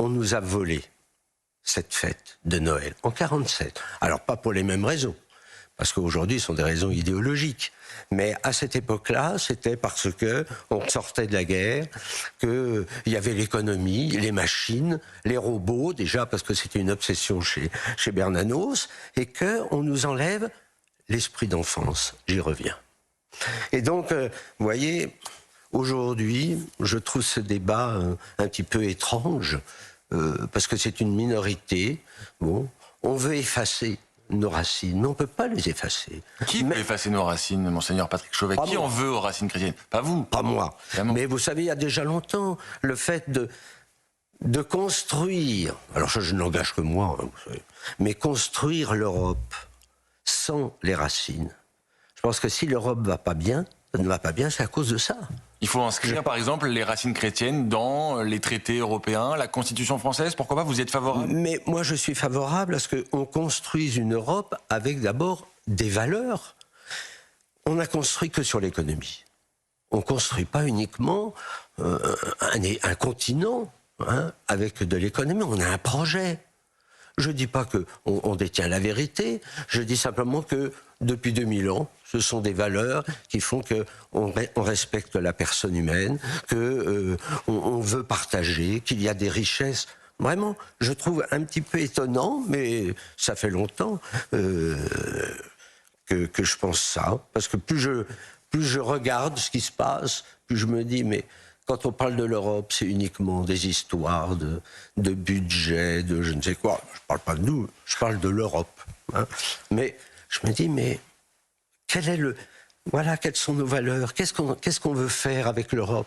on nous a volé cette fête de Noël en 47. Alors pas pour les mêmes raisons, parce qu'aujourd'hui ce sont des raisons idéologiques. Mais à cette époque-là, c'était parce que on sortait de la guerre, qu'il y avait l'économie, les machines, les robots, déjà parce que c'était une obsession chez Bernanos, et qu'on nous enlève l'esprit d'enfance. J'y reviens. Et donc, vous voyez, aujourd'hui, je trouve ce débat un petit peu étrange, parce que c'est une minorité. Bon, on veut effacer nos racines, mais on ne peut pas les effacer. Qui peut effacer nos racines, Monseigneur Patrick Chauvet? Qui en veut aux racines chrétiennes? Pas vous. Pas moi. Évidemment. Mais vous savez, il y a déjà longtemps, le fait de construire, alors je n'engage que moi, hein, vous savez, mais construire l'Europe sans les racines. Je pense que si l'Europe ne va pas bien, c'est à cause de ça. Il faut inscrire, par exemple, les racines chrétiennes dans les traités européens, la Constitution française. Pourquoi pas? Vous êtes favorable? Mais moi, je suis favorable à ce qu'on construise une Europe avec d'abord des valeurs. On n'a construit que sur l'économie. On ne construit pas uniquement un continent avec de l'économie. On a un projet. Je ne dis pas qu'on détient la vérité, je dis simplement que depuis 2000 ans, ce sont des valeurs qui font qu'on respecte la personne humaine, qu'on veut partager, qu'il y a des richesses. Vraiment, je trouve un petit peu étonnant, mais ça fait longtemps que je pense ça. Parce que plus je regarde ce qui se passe, plus je me dis, mais quand on parle de l'Europe, c'est uniquement des histoires de budget, de je ne sais quoi. Je ne parle pas de nous, je parle de l'Europe. Hein. Mais je me dis, mais quelles sont nos valeurs? Qu'est-ce qu'on veut faire avec l'Europe?